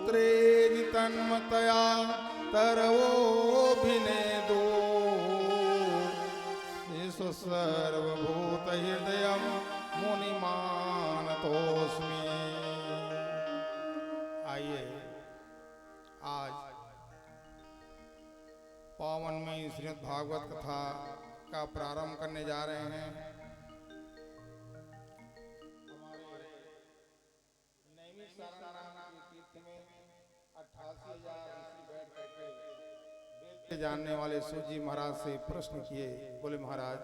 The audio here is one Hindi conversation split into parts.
पुत्रेदि तन्मतया तरवोऽभिनेदो शिशु सर्वभूतहृदयं मुनिमानतोऽस्मि। आइए आज पावन में श्रीमद् भागवत कथा का प्रारंभ करने जा रहे हैं। जानने वाले सूजी महाराज से प्रश्न किए, बोले महाराज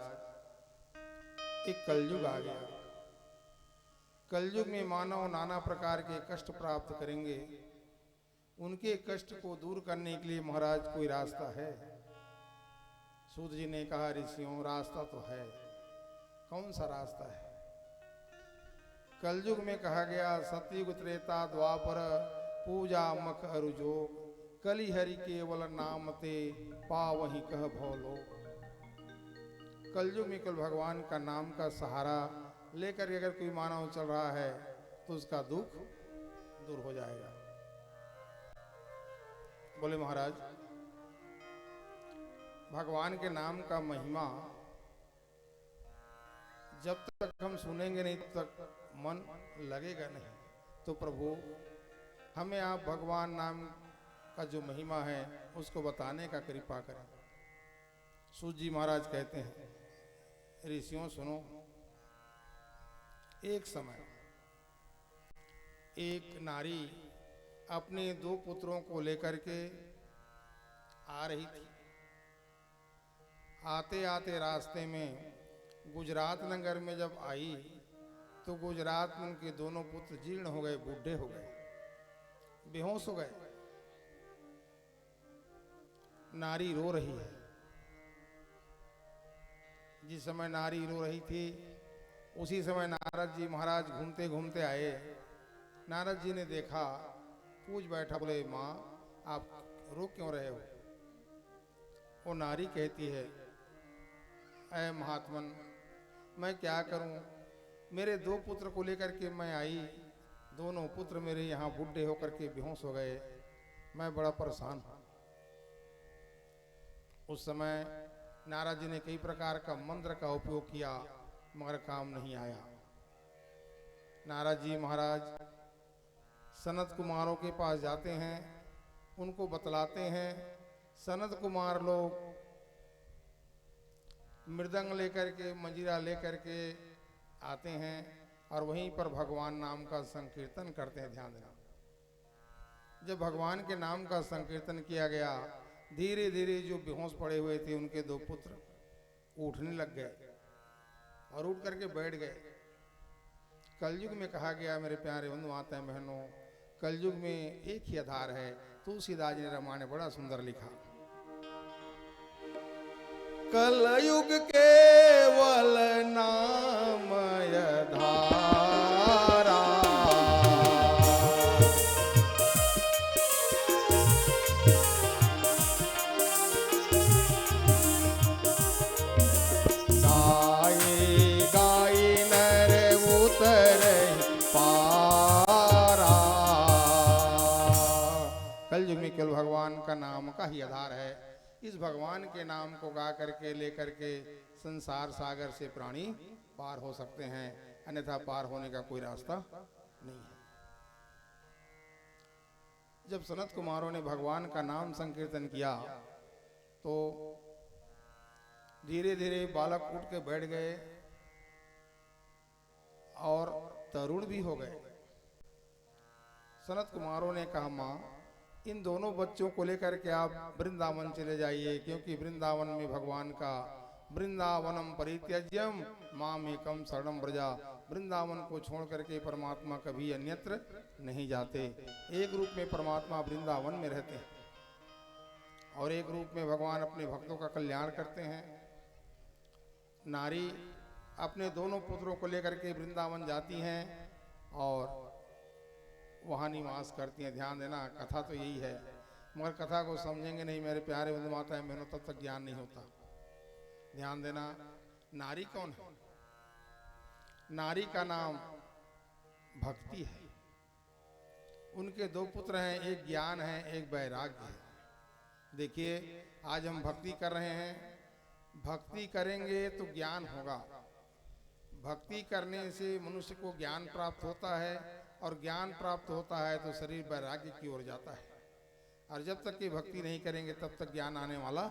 एक कलयुग आ गया, कलयुग में मानव नाना प्रकार के कष्ट प्राप्त करेंगे, उनके कष्ट को दूर करने के लिए महाराज कोई रास्ता है? सूत जी ने कहा ऋषियों रास्ता तो है। कौन सा रास्ता है? कलयुग में कहा गया सतयुग त्रेता द्वापर पूजा मख अरुजोग कली हरि केवल नाम ते पावहि कह भोलो। कलयुग में केवल भगवान का नाम का सहारा लेकर अगर कोई मानव चल रहा है तो उसका दुख दूर हो जाएगा। बोले महाराज भगवान के नाम का महिमा जब तक हम सुनेंगे नहीं तब तक मन लगेगा नहीं। तो प्रभु हमें आप भगवान नाम का जो महिमा है उसको बताने का कृपा करें। सूत जी महाराज कहते हैं ऋषियों सुनो, एक समय एक नारी अपने दो पुत्रों को लेकर के आ रही थी। आते आते रास्ते में गुजरात नगर में जब आई तो गुजरात में उनके दोनों पुत्र जीर्ण हो गए, बूढ़े हो गए, बेहोश हो गए। नारी रो रही है। जिस समय नारी रो रही थी उसी समय नारद जी महाराज घूमते घूमते आए। नारद जी ने देखा, पूछ बैठा, बोले माँ आप रो क्यों रहे हो? वो नारी कहती है ऐ महात्मन मैं क्या करूं, मेरे दो पुत्र को लेकर के मैं आई, दोनों पुत्र मेरे यहाँ बूढ़े होकर के बेहोश हो गए, मैं बड़ा परेशान हूं। उस समय नारद जी ने कई प्रकार का मंत्र का उपयोग किया मगर काम नहीं आया। नारद जी महाराज सनत कुमारों के पास जाते हैं, उनको बतलाते हैं। सनत कुमार लोग मृदंग लेकर के मंजीरा लेकर के आते हैं और वहीं पर भगवान नाम का संकीर्तन करते हैं। ध्यान देना, जब भगवान के नाम का संकीर्तन किया गया धीरे धीरे जो बेहोश पड़े हुए थे उनके दो पुत्र उठने लग गए और उठ करके बैठ गए। कलयुग में कहा गया मेरे प्यारे बंधु माताएं बहनों, कलयुग में एक ही आधार है। तुलसीदास ने रामायण में बड़ा सुंदर लिखा, कलयुग केवल नाम आधारा, कलयुग में केवल भगवान का नाम का ही आधार है। इस भगवान के नाम को गा करके लेकर के संसार सागर से प्राणी पार हो सकते हैं, अन्यथा पार होने का कोई रास्ता नहीं है। जब सनत कुमारों ने भगवान का नाम संकीर्तन किया तो धीरे धीरे बालक उठ के बैठ गए और तरुण भी हो गए। सनत कुमारों ने कहा माँ इन दोनों बच्चों को लेकर के आप वृंदावन चले जाइए, क्योंकि वृंदावन में भगवान का वृंदावनम परित्यज्यम मामेकम शरणम व्रजा, वृंदावन को छोड़ करके परमात्मा कभी अन्यत्र नहीं जाते। एक रूप में परमात्मा वृंदावन में रहते हैं और एक रूप में भगवान अपने भक्तों का कल्याण करते हैं। नारी अपने दोनों पुत्रों को लेकर के वृंदावन जाती हैं और वहाँ निवास करती हैं। ध्यान देना, कथा तो यही है मगर कथा को समझेंगे नहीं मेरे प्यारे बंधु माताएं बहनों तब तक ज्ञान नहीं होता। ध्यान देना, नारी कौन है? नारी का नाम भक्ति है। उनके दो पुत्र हैं, एक ज्ञान है, एक वैराग्य है। देखिए, आज हम भक्ति कर रहे हैं, भक्ति करेंगे तो ज्ञान होगा। भक्ति करने से मनुष्य को ज्ञान प्राप्त होता है, और ज्ञान प्राप्त होता है तो शरीर वैराग्य की ओर जाता है। और जब तक कि भक्ति नहीं करेंगे तब तक ज्ञान आने वाला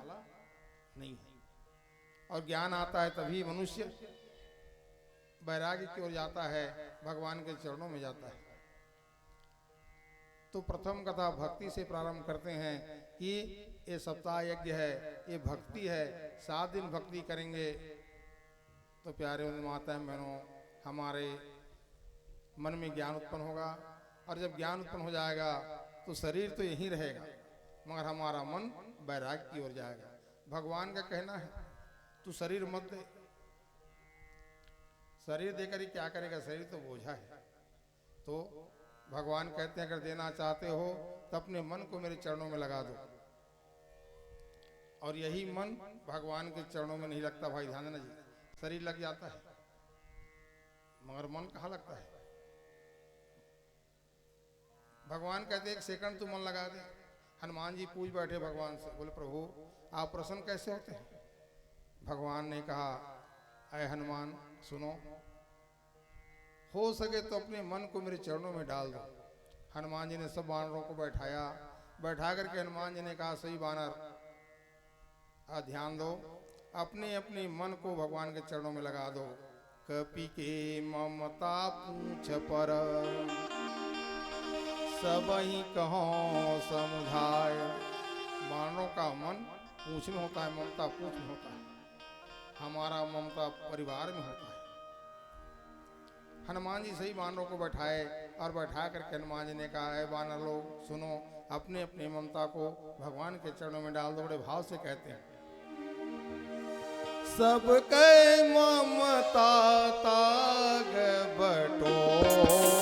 नहीं है। और ज्ञान आता है तभी मनुष्य वैराग्य की ओर जाता है, भगवान के चरणों में जाता है। तो प्रथम कथा भक्ति से प्रारंभ करते हैं कि ये सप्ताह यज्ञ है, ये भक्ति है। 7 दिन भक्ति करेंगे तो प्यारे माताएं बहनों, हमारे मन में ज्ञान उत्पन्न होगा। और जब ज्ञान उत्पन्न हो जाएगा तो शरीर तो यहीं रहेगा, मगर हमारा मन वैराग्य की ओर जाएगा। भगवान का कहना है तू शरीर मत दे। शरीर देकर ही क्या करेगा, शरीर तो बोझा है। तो भगवान कहते हैं अगर देना चाहते हो तो अपने मन को मेरे चरणों में लगा दो। और यही मन भगवान के चरणों में नहीं लगता भाई, ध्यान देना जी। शरीर लग जाता है मगर मन कहाँ लगता है। भगवान कहते एक सेकंड तू मन लगा दे। हनुमान जी पूछ बैठे भगवान से, बोले प्रभु आप प्रसन्न कैसे होते हैं। भगवान ने कहा अय हनुमान सुनो, हो सके तो अपने मन को मेरे चरणों में डाल दो। हनुमान जी ने सब वानरों को बैठाया, बैठा करके हनुमान जी ने कहा सही वानर ध्यान दो, अपने अपने मन को भगवान के चरणों में लगा दो। कपि के ममता पूछ पर सबही कहों समुझाय। वानरों का मन पूछ में होता है, ममता पूछ में होता है। हमारा ममता परिवार में होता है। हनुमान जी सही वानरों को बैठाए और बैठा करके हनुमान जी ने कहा है वानर लोग सुनो, अपने अपने ममता को भगवान के चरणों में डाल दो। बड़े भाव से कहते हैं सबके ममता ताग बटोरी,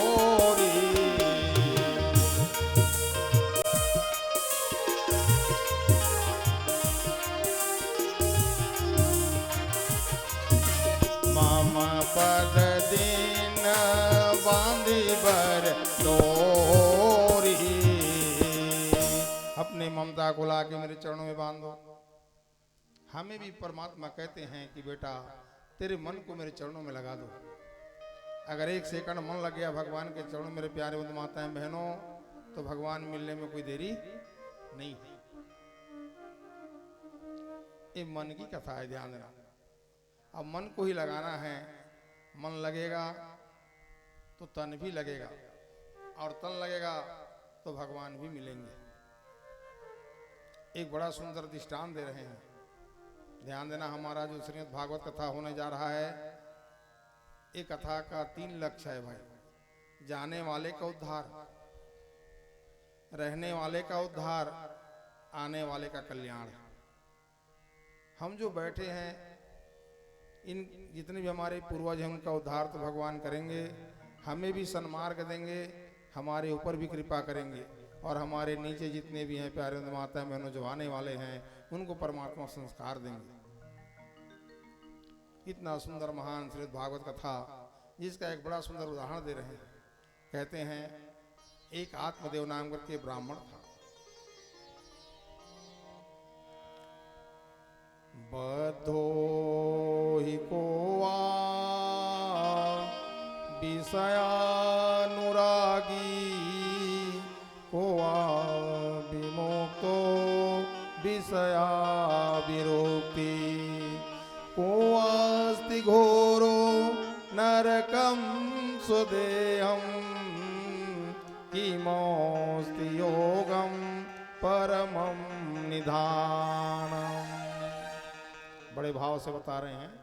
मामा पद दिन बांधी बर डोरी। अपने ममता को लाके मेरे चरणों में बांध दो। हमें भी परमात्मा कहते हैं कि बेटा तेरे मन को मेरे चरणों में लगा दो। अगर एक सेकंड मन लग गया भगवान के चरणों में, मेरे प्यारे बंधु माताएं बहनों, तो भगवान मिलने में कोई देरी नहीं है। ये मन की कथा है, ध्यान देना। अब मन को ही लगाना है, मन लगेगा तो तन भी लगेगा, और तन लगेगा तो भगवान भी मिलेंगे। एक बड़ा सुंदर दृष्टांत दे रहे हैं, ध्यान देना। हमारा जो श्रीमद् भागवत कथा होने जा रहा है, एक कथा का 3 लक्ष्य है भाई। जाने वाले का उद्धार, रहने वाले का उद्धार, आने वाले का कल्याण। हम जो बैठे हैं, इन जितने भी हमारे पूर्वज हैं उनका उद्धार तो भगवान करेंगे, हमें भी सन्मार्ग देंगे, हमारे ऊपर भी कृपा करेंगे, और हमारे नीचे जितने भी हैं प्यारे माता बहनों जो आने वाले हैं उनको परमात्मा संस्कार देंगे। इतना सुंदर महान श्रीमद् भागवत कथा, जिसका एक बड़ा सुंदर उदाहरण दे रहे हैं। कहते हैं एक आत्मदेव नाम करके ब्राह्मण था। बद्धो हि कोवा विषयानुरागी, कोवा विमुक्तो विषया विरोक्ति, कोऽस्ति घोरो नरकं स्वदेहं, किमोऽस्ति योगं परमं निधानम्। बड़े भाव से बता रहे हैं,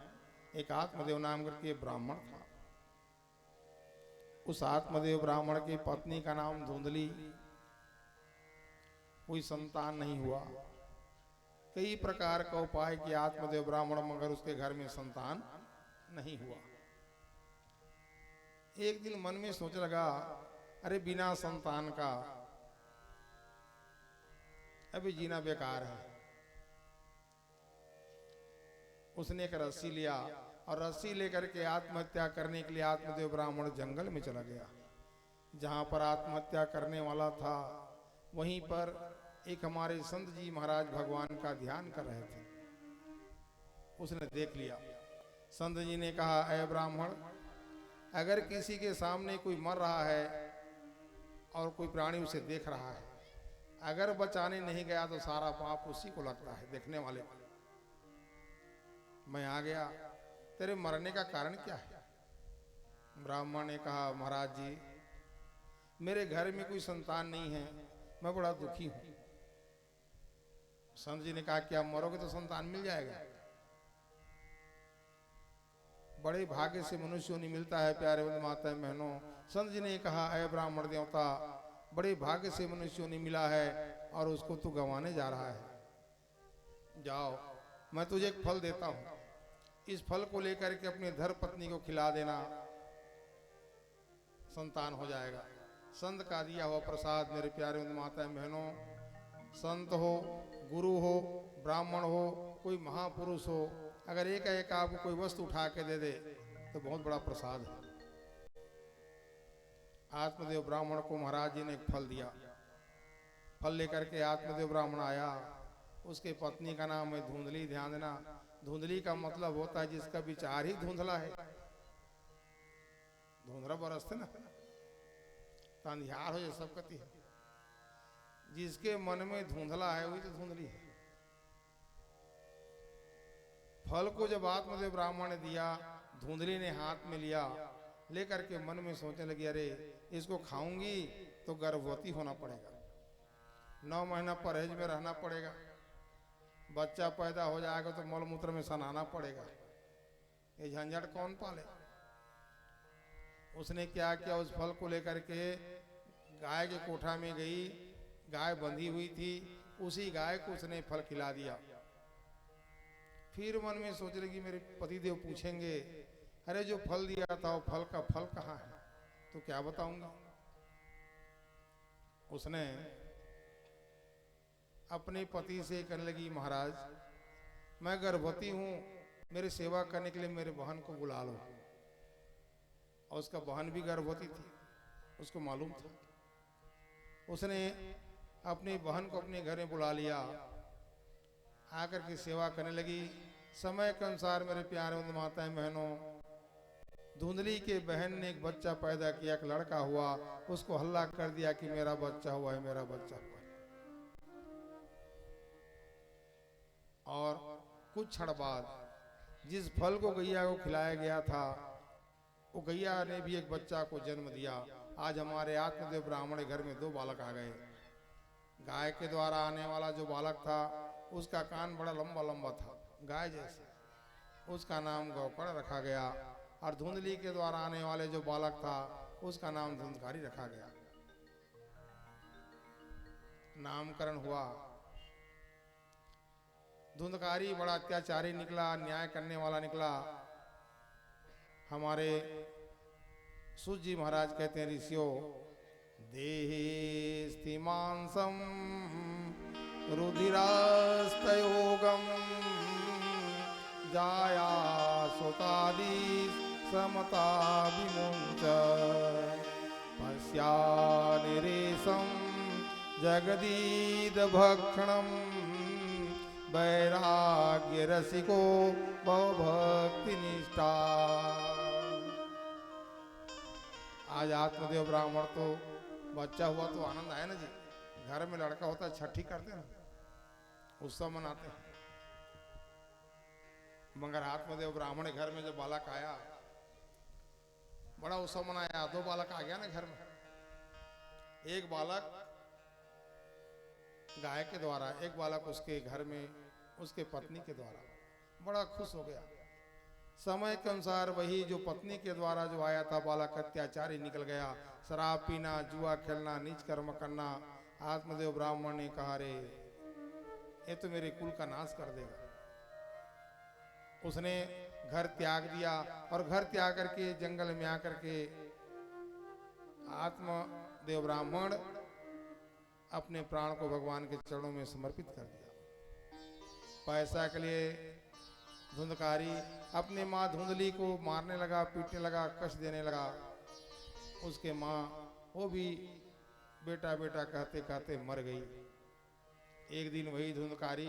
एक आत्मदेव नाम करके ब्राह्मण था। उस आत्मदेव ब्राह्मण की पत्नी का नाम धुंधली। कोई संतान नहीं हुआ। कई प्रकार का उपाय किया आत्मदेव ब्राह्मण, मगर उसके घर में संतान नहीं हुआ। एक दिन मन में सोच लगा, अरे बिना संतान का अभी जीना बेकार है। उसने एक रस्सी लिया और रस्सी लेकर के आत्महत्या करने के लिए आत्मदेव ब्राह्मण जंगल में चला गया। जहाँ पर आत्महत्या करने वाला था वहीं पर एक हमारे संत जी महाराज भगवान का ध्यान कर रहे थे। उसने देख लिया। संत जी ने कहा, अय ब्राह्मण, अगर किसी के सामने कोई मर रहा है और कोई प्राणी उसे देख रहा है, अगर बचाने नहीं गया तो सारा पाप उसी को लगता है, देखने वाले को। मैं आ गया, तेरे मरने का कारण क्या है? ब्राह्मण ने कहा, महाराज जी, मेरे घर में कोई संतान नहीं है, मैं बड़ा दुखी हूं। संत जी ने कहा, क्या मरोगे तो संतान मिल जाएगा? बड़े भाग्य से मनुष्य नहीं मिलता है प्यारे बंधु माता बहनों। संत जी ने कहा, अय ब्राह्मण देवता, बड़े भाग्य से मनुष्य नहीं मिला है और उसको तू गंवाने जा रहा है। जाओ, मैं तुझे एक फल देता हूं, इस फल को लेकर के अपने धर पत्नी को खिला देना, संतान हो जाएगा। संत का दिया हुआ प्रसाद मेरे प्यारे माता बहनों, संत हो, गुरु हो, ब्राह्मण हो, कोई महापुरुष हो, अगर एक आपको कोई वस्तु उठा के दे दे तो बहुत बड़ा प्रसाद है। आत्मदेव ब्राह्मण को महाराज जी ने एक फल दिया। फल लेकर के आत्मदेव ब्राह्मण आया। उसके पत्नी का नाम है धुंधली। ध्यान देना, धुंधली का मतलब होता है जिसका विचार ही धुंधला है। धुंधला बरसते ना, अंधियार हो जाए सब कति है। जिसके मन में धुंधला है वही तो धुंधली है। फल को जब आत्मदेव ब्राह्मण ने दिया, धुंधली ने हाथ में लिया, लेकर के मन में सोचने लगी, अरे इसको खाऊंगी तो गर्भवती होना पड़ेगा, 9 महीना परहेज में रहना पड़ेगा, बच्चा पैदा हो जाएगा तो मलमूत्र में सनाना पड़ेगा, ये झंझट कौन पाले। उसने क्या किया, उस फल को लेकर के गाय के कोठा में गई। गाय बंधी हुई थी, उसी गाय को उसने फल खिला दिया। फिर मन में सोच लगी, मेरे पतिदेव पूछेंगे, अरे जो फल दिया था वो फल का फल कहाँ है, तो क्या बताऊंगा। उसने अपने पति से कहने लगी, महाराज मैं गर्भवती हूं, मेरी सेवा करने के लिए मेरे बहन को बुला लो। और उसका बहन भी गर्भवती थी, उसको मालूम था। उसने अपनी बहन को अपने घर में बुला लिया, आकर के सेवा करने लगी। समय के अनुसार मेरे प्यारे माताएं बहनों, धुंधली के बहन ने एक बच्चा पैदा किया, एक लड़का हुआ। उसको हल्ला कर दिया कि मेरा बच्चा हुआ है, मेरा बच्चा हुआ है। और कुछ क्षण बाद जिस फल को गैया को खिलाया गया था, वो गैया ने भी एक बच्चा को जन्म दिया। आज हमारे आत्मदेव ब्राह्मण के घर में 2 बालक आ गए। गाय के द्वारा आने वाला जो बालक था, उसका कान बड़ा लंबा लंबा था, गाय जैसे, उसका नाम गौकर्ण रखा गया। और धुंधली के द्वारा आने वाले जो बालक था, उसका नाम धुंधकारी रखा गया। नामकरण हुआ। धुंधकारी बड़ा अत्याचारी निकला, न्याय करने वाला निकला। हमारे सूत जी महाराज कहते हैं, ऋषियों, देहिस्तिमांसम रुधिरास्तयोगम जाया सुतादि समता विमुंच पश्यानिरेशम जगदीद भक्षणम वैराग्य रसिको भक्ति निष्ठा। आज आत्मदेव ब्राह्मण तो बच्चा हुआ तो आनंद आया ना जी। घर में लड़का होता है, छठी करते ना, उत्सव मनाते हैं। मगर आत्मदेव ब्राह्मण के घर में जब बालक आया, बड़ा उत्सव मनाया। 2 बालक आ गया ना घर में, एक बालक गाय के द्वारा, एक बालक उसके घर में उसके पत्नी के द्वारा। बड़ा खुश हो गया। समय के अनुसार वही जो पत्नी के द्वारा जो आया था बालक, अत्याचारी निकल गया। शराब पीना, जुआ खेलना, नीच कर्म करना। आत्मदेव ब्राह्मण ने कहा, रे ये तो मेरे कुल का नाश कर देगा। उसने घर त्याग दिया और घर त्याग करके जंगल में आकर के आत्मदेव ब्राह्मण अपने प्राण को भगवान के चरणों में समर्पित कर दिया। पैसा के लिए धुंधकारी अपने माँ धुंधली को मारने लगा, पीटने लगा, कष्ट देने लगा। उसके माँ वो भी बेटा बेटा कहते कहते मर गई। एक दिन वही धुंधकारी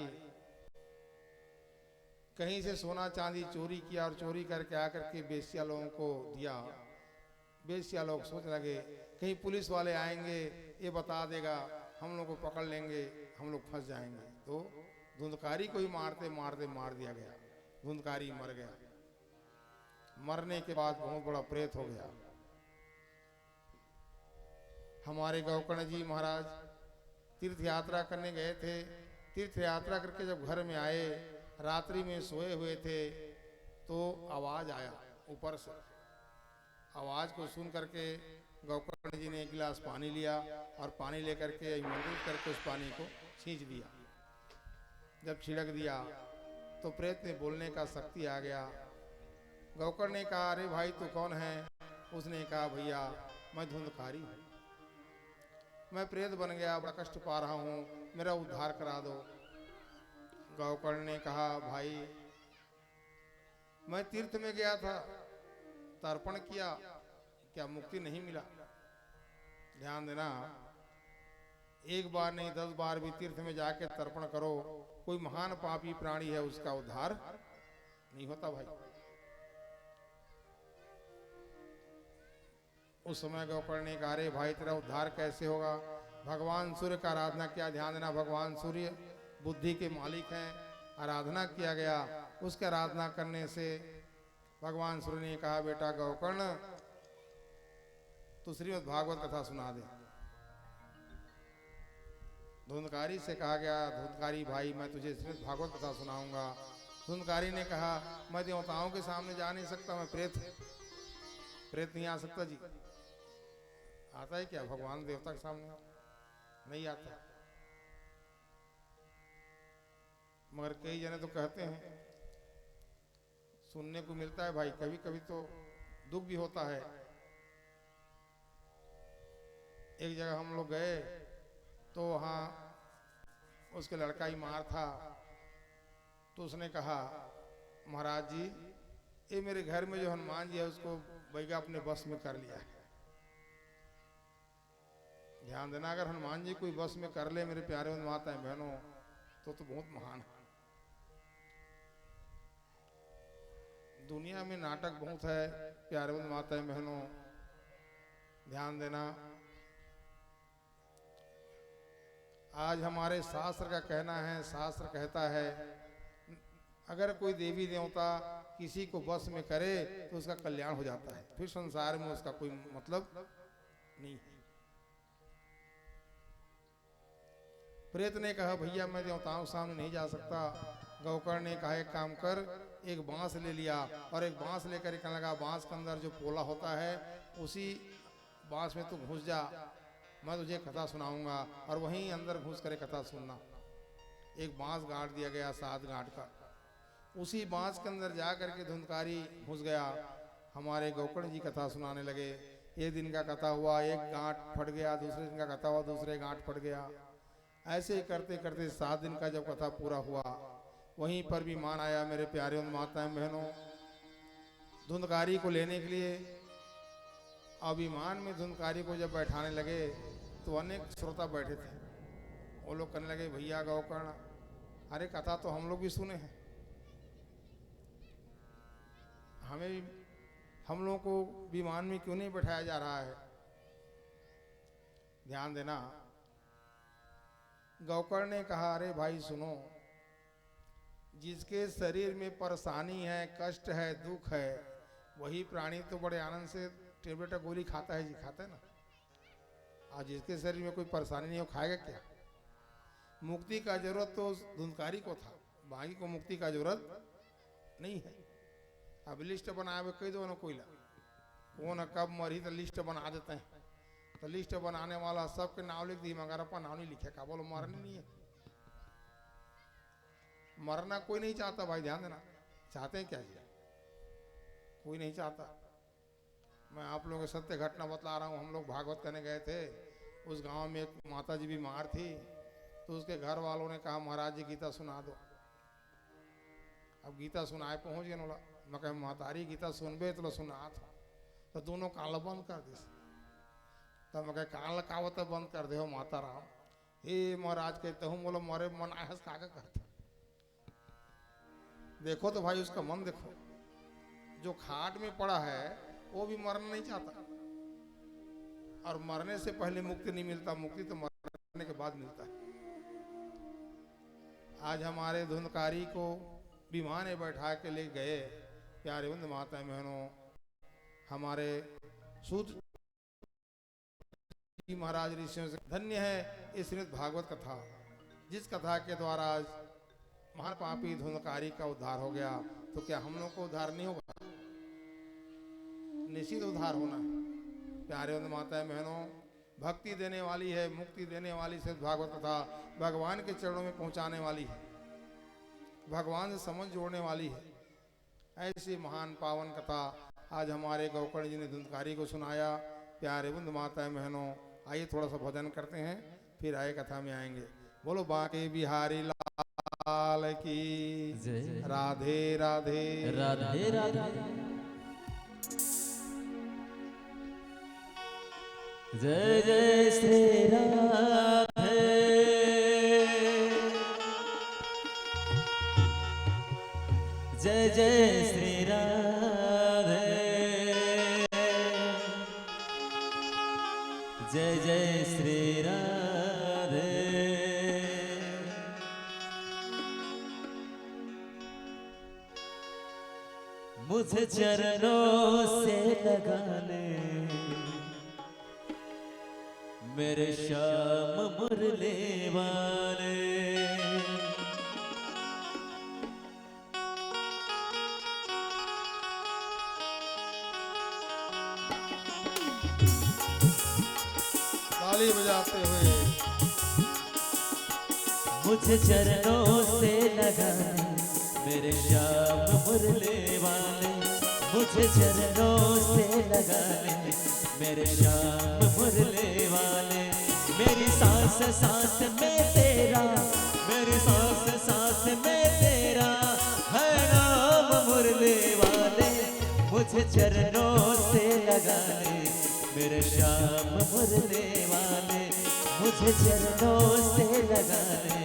कहीं से सोना चांदी चोरी किया और चोरी करके आकर के बेश्या लोगों को दिया। बेश्या लोग सोचने लगे कहीं पुलिस वाले आएंगे, ये बता देगा, हम लोग को पकड़ लेंगे, हम लोग फंस जाएंगे। तो धुंधकारी को ही मारते मारते मार दिया गया। धुंधकारी मर गया। मरने के बाद बहुत बड़ा प्रेत हो गया। हमारे गौकर्ण जी महाराज तीर्थ यात्रा करने गए थे। तीर्थ यात्रा करके जब घर में आए, रात्रि में सोए हुए थे, तो आवाज आया ऊपर से। आवाज को सुन करके गौकर्ण जी ने एक गिलास पानी लिया और पानी लेकर के मंडित करके उस पानी को छींच दिया। जब छिड़क दिया तो प्रेत ने बोलने का शक्ति आ गया। गौकर्ण ने कहा, अरे भाई तू कौन है? उसने कहा, भैया मैं धुंधकारी हूँ, मैं प्रेत बन गया, बड़ा कष्ट पा रहा हूँ, मेरा उद्धार करा दो। गौकर्ण ने कहा, भाई मैं तीर्थ में गया था, तर्पण किया, क्या मुक्ति नहीं मिला? ध्यान देना, एक बार नहीं 10 बार भी तीर्थ में जाके तर्पण करो, कोई महान पापी प्राणी है उसका उद्धार नहीं होता भाई। उस समय गौकर्ण ने कहा, अरे भाई तेरा उद्धार कैसे होगा? भगवान सूर्य का आराधना किया। ध्यान देना, भगवान सूर्य बुद्धि के मालिक हैं। आराधना किया गया, उसकी आराधना करने से भगवान सूर्य ने कहा, बेटा गौकर्ण तू श्रीमद् भागवत कथा सुना दे। धुंधकारी से कहा गया, धुंधकारी भाई मैं तुझे श्रीमद् भागवत कथा सुनाऊंगा। धुंधकारी ने कहा, मैं देवताओं के सामने जा नहीं सकता, मैं प्रेत नहीं आ सकता जी। आता है क्या भगवान देवता के सामने? नहीं आता। मगर कई जने तो कहते हैं, सुनने को मिलता है भाई, कभी कभी तो दुख भी होता है। एक जगह हम लोग गए तो वहाँ उसके लड़का ही मार था। तो उसने कहा, महाराज जी ये मेरे घर में जो हनुमान जी है उसको बैगा अपने बस में कर लिया है। ध्यान देना, अगर हनुमान जी कोई बस में कर ले मेरे प्यारे माताएं बहनों, तो बहुत महान है। दुनिया में नाटक बहुत है प्यारे माताएं बहनों, ध्यान देना। आज हमारे शास्त्र का कहना है, शास्त्र कहता है अगर कोई देवी देवता किसी को बस में करे तो उसका कल्याण हो जाता है, फिर संसार में उसका कोई मतलब नहीं है। प्रेत ने कहा, भैया मैं देवताओं के सामने नहीं जा सकता। गौकर्ण ने कहा, एक काम कर, एक बांस ले लिया और एक बांस लेकर कहने लगा, बांस के अंदर जो पोला होता है उसी बांस में तू घुस जा, मैं तुझे कथा सुनाऊंगा और वहीं अंदर घुस कर कथा सुनना। एक बांस गाड़ दिया गया 7 गांठ का, उसी बांस के अंदर जा करके धुंधकारी घुस गया। हमारे गौकर्ण जी कथा सुनाने लगे। एक दिन का कथा हुआ, एक गांठ फट गया, दूसरे दिन का कथा हुआ, दूसरे गांठ फट गया। ऐसे ही करते करते 7 दिन का जब कथा पूरा हुआ, वहीं पर विमान आया मेरे प्यारे माताएं बहनों धुंधकारी को लेने के लिए। अब विमान में धुंधकारी को जब बैठाने लगे तो अनेक श्रोता बैठे थे। वो लोग कहने लगे, भैया गौकर्ण, अरे कथा तो हम लोग भी सुने हैं, हम लोगों को विमान में क्यों नहीं बैठाया जा रहा है? ध्यान देना, गौकर्ण ने कहा, अरे भाई सुनो, जिसके शरीर में परेशानी है, कष्ट है, दुख है, वही प्राणी तो बड़े आनंद से टेबलेट गोली खाता है जी, खाता है ना। और जिसके शरीर में कोई परेशानी नहीं, वो खाएगा क्या? मुक्ति का जरूरत तो धुंधकारी को था, बाकी को मुक्ति का जरूरत नहीं है। अब लिस्ट बनाए हुए कई दो ना, कोई कौन कब मरी तो लिस्ट बना देते हैं। तो लिस्ट बनाने वाला सबके नाम लिख दी, मगर अपन नाम नहीं लिखे। का बोलो मरने नहीं है, मरना कोई नहीं चाहता भाई। ध्यान देना, चाहते हैं क्या जी? कोई नहीं चाहता। मैं आप लोगों को सत्य घटना बतला रहा हूँ। हम लोग भागवत करने गए थे, उस गांव में एक माता जी बीमार थी, तो उसके घर वालों ने कहा, महाराज जी गीता सुना दो। अब गीता सुनाए पहुंच गए नोला, मैं कह मातारी गीता सुनबे तो सुना था, तो दोनों काला बंद कर दी। तो मैं काल कावत बंद कर दे माता राम। हे महाराज कहते हूँ बोलो मोरे मन आहस कागा करता। देखो तो भाई उसका मन देखो, जो खाट में पड़ा है वो भी मरना नहीं चाहता, और मरने से पहले मुक्ति नहीं मिलता, मुक्ति तो मरने के बाद मिलता है। आज हमारे धुंधकारी को विमान में बैठा के ले गए प्यारे वंद माता बहनों, हमारे सूत महाराज ऋषियों से धन्य है इस श्रीमद् भागवत कथा, जिस कथा के द्वारा आज महापापी धुंधकारी का उद्धार हो गया। तो क्या हम लोग को उद्धार नहीं होगा? निश्चित उद्धार होना है। प्यारे वंद माता बहनों, भक्ति देने वाली है, मुक्ति देने वाली श्रीमद् भागवत कथा, भगवान के चरणों में पहुंचाने वाली है, भगवान से समझ जोड़ने वाली है। ऐसी महान पावन कथा आज हमारे गौकर्ण जी ने धुंधकारी को सुनाया। प्यारे वंद माता बहनों, आइए थोड़ा सा भजन करते हैं, फिर आए कथा में आएंगे। बोलो बांके बिहारी लाल की राधे राधे राधे राधे। जय जय श्री राधे, जय जय श्री राधे, जय जय श्री राधे। मुझे चरणों से लगा ले मेरे श्याम मुरली वाले, ताली बजाते हुए। मुझे चरणों से लगाने मेरे श्याम मुरली वाले, मुझे चरणों से लगाने मेरे श्याम मुरली वाले। मेरी सांस सांस में तेरा, मेरी सांस सांस में तेरा है नाम मुरली वाले। मुझे चरणों से लगाने मेरे श्याम मुरली वाले, मुझे चरणों से लगाने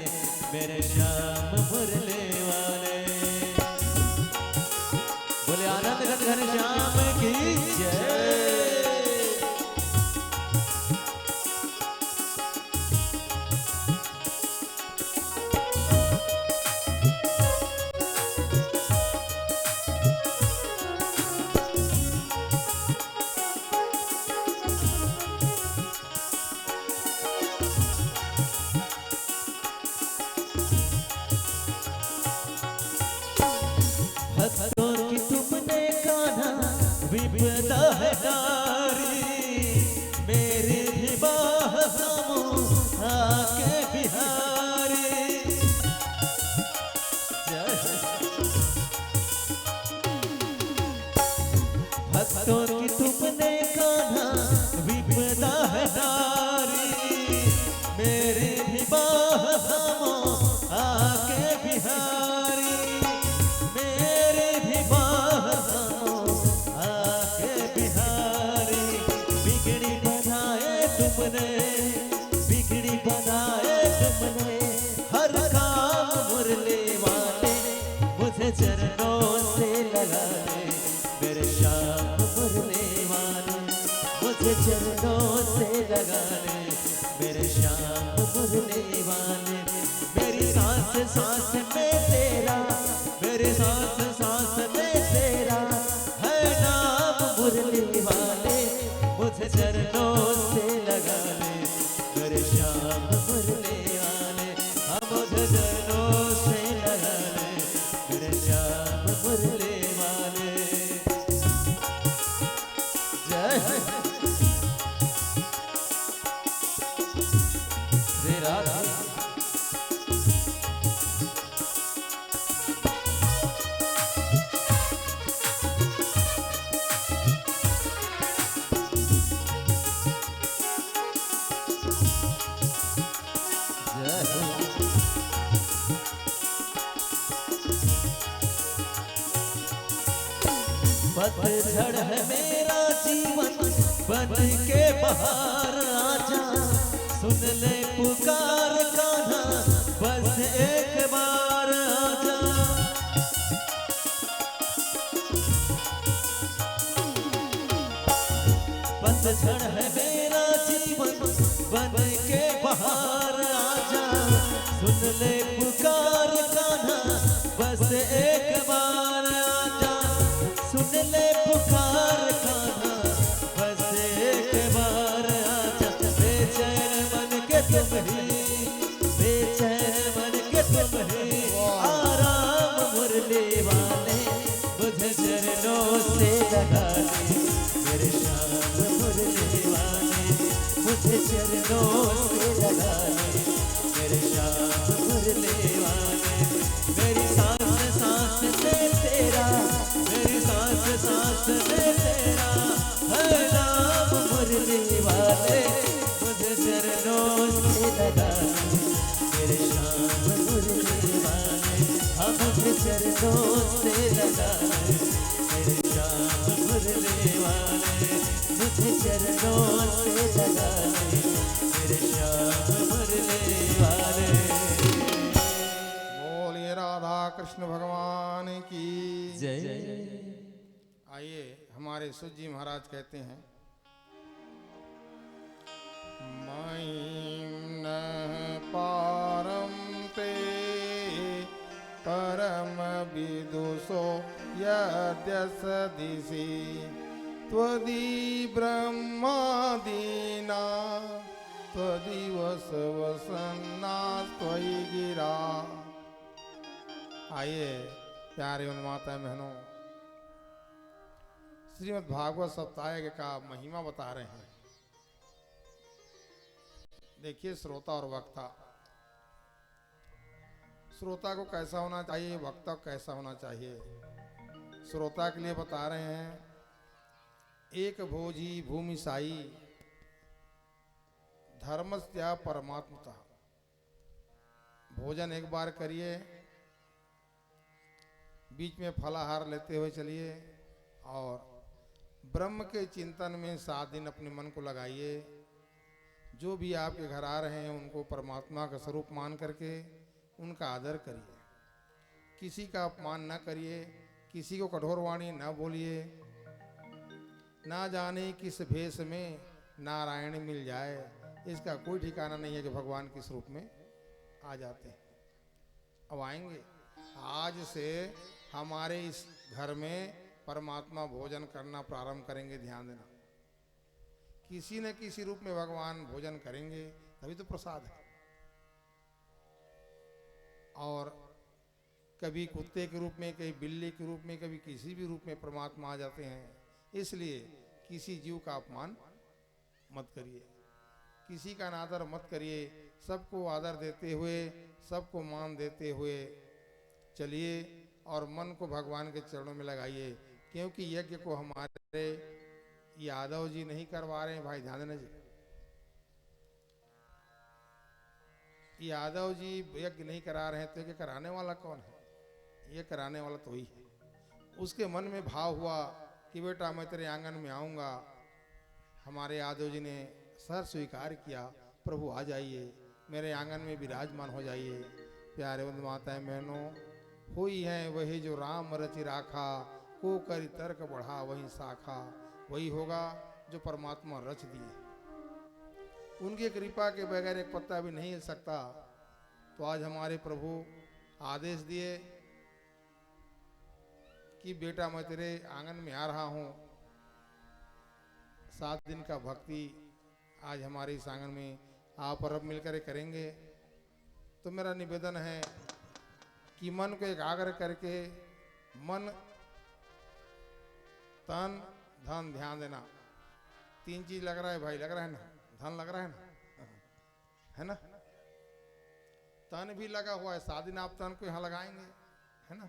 मेरे श्याम मुरली वाले। बोले आनंद घन घन श्याम की जय। भक्तों की तुमने कान्हा विपदा है नारी, मेरी भी बाह थामो आके बिहारी। भक्तों की तुमने कान्हा विपदा है नारी, मेरी भी बाह थामो आके बिहारी। बिगड़ी बनाए तुमने हर काम मुरली वाले। मुझे चरणों से लगा ले मेरे श्याम मुरली वाले, मुझे चरणों से लगा ले मेरे श्याम मुरली वाले। मेरी सांस सांस में तेरा, मेरी सांस सांस में तेरा है नाम मुरली वाले। मुझे चरणों से लगा ले मेरे श्याम मुरली वाले, हम मुझे चरणों से लगा ले मेरे श्याम मुरली वाले। जय श्री राधे। पतझड़ है मेरा जीवन बन के बहार आजा, सुन ले पुकार कान्हा, बस एक बार आजा। पतझड़ है मेरा जीवन, बन के बहार आजा, सुन ले पुकार कान्हा, बस एक बार आजा, सुन ले पुकार कान्हा, बस एक बार आजा। बेचैन मन के तुम ही, बेचैन मन के तुम ही, आराम मुरली वाले, मुझे चरणों से लगा ले, मेरे श्याम मुरली वाले, मुझे चरणों से लगा ले, मेरे श्याम मुरली वाले। मेरी सांस सांस में तेरा, मेरी सांस सांस में तेरा है नाम मुरली वाले, मुझे चरणों से लगा ले, मेरे श्याम मुरली वाले। हाँ मुझे चरणों से लगा ले, मेरे श्याम मुरली वाले, मुझे चरणों से लगा ले, मेरे श्याम मुरली वाले। बोलिए राधा कृष्ण भगवान की जय। आइए हमारे सूत जी महाराज कहते हैं, मयि न पारम ते परम विदुषो यद्यसदिशि त्वदि ब्रह्मादीना त्वदिव सवसन्ना त्वयि गिरा। आइए प्यारे उन माता बहनों, श्रीमद् भागवत सप्ताह का महिमा बता रहे हैं। देखिए श्रोता और वक्ता, श्रोता को कैसा होना चाहिए, वक्ता को कैसा होना चाहिए। श्रोता के लिए बता रहे हैं, एक भोजी भूमि साई धर्मस्या परमात्मता। भोजन एक बार करिए, बीच में फलाहार लेते हुए चलिए और ब्रह्म के चिंतन में 7 दिन अपने मन को लगाइए। जो भी आपके घर आ रहे हैं उनको परमात्मा का स्वरूप मान करके उनका आदर करिए। किसी का अपमान न करिए, किसी को कठोर वाणी न बोलिए। ना जाने किस भेष में नारायण मिल जाए, इसका कोई ठिकाना नहीं है कि भगवान किस रूप में आ जाते हैं। अब आएंगे। आज से हमारे इस घर में परमात्मा भोजन करना प्रारंभ करेंगे, ध्यान देना। किसी न किसी रूप में भगवान भोजन करेंगे, तभी तो प्रसाद है। और कभी कुत्ते के रूप में, कभी बिल्ली के रूप में, कभी किसी भी रूप में परमात्मा आ जाते हैं। इसलिए किसी जीव का अपमान मत करिए, किसी का अनादर मत करिए। सबको आदर देते हुए, सबको मान देते हुए चलिए और मन को भगवान के चरणों में लगाइए। क्योंकि यज्ञ को हमारे यादव जी नहीं करवा रहे हैं, भाई ध्यान देना जी। यादव जी यज्ञ नहीं करा रहे हैं तो यज्ञ कराने वाला कौन है? ये कराने वाला तो ही है। उसके मन में भाव हुआ कि बेटा मैं तेरे आंगन में आऊँगा। हमारे यादव जी ने सर स्वीकार किया, प्रभु आ जाइए, मेरे आंगन में विराजमान हो जाइए। प्यारे बंधु माताएं बहनों, हुई है वही जो राम रचि राखा, को करी तर्क बढ़ा वही शाखा। वही होगा जो परमात्मा रच दिए। उनकी कृपा के बगैर एक पत्ता भी नहीं हिल सकता। तो आज हमारे प्रभु आदेश दिए कि बेटा मैं तेरे आंगन में आ रहा हूँ। 7 दिन का भक्ति आज हमारे इस आंगन में आप और अब मिलकर करेंगे। तो मेरा निवेदन है कि मन को एकाग्र करके, मन तन धन ध्यान देना। 3 चीज लग रहा है भाई, लग रहा है ना? धन लग रहा है ना, है ना? तन भी लगा हुआ है। 7 दिन आप तन को यहाँ लगाएंगे, है ना?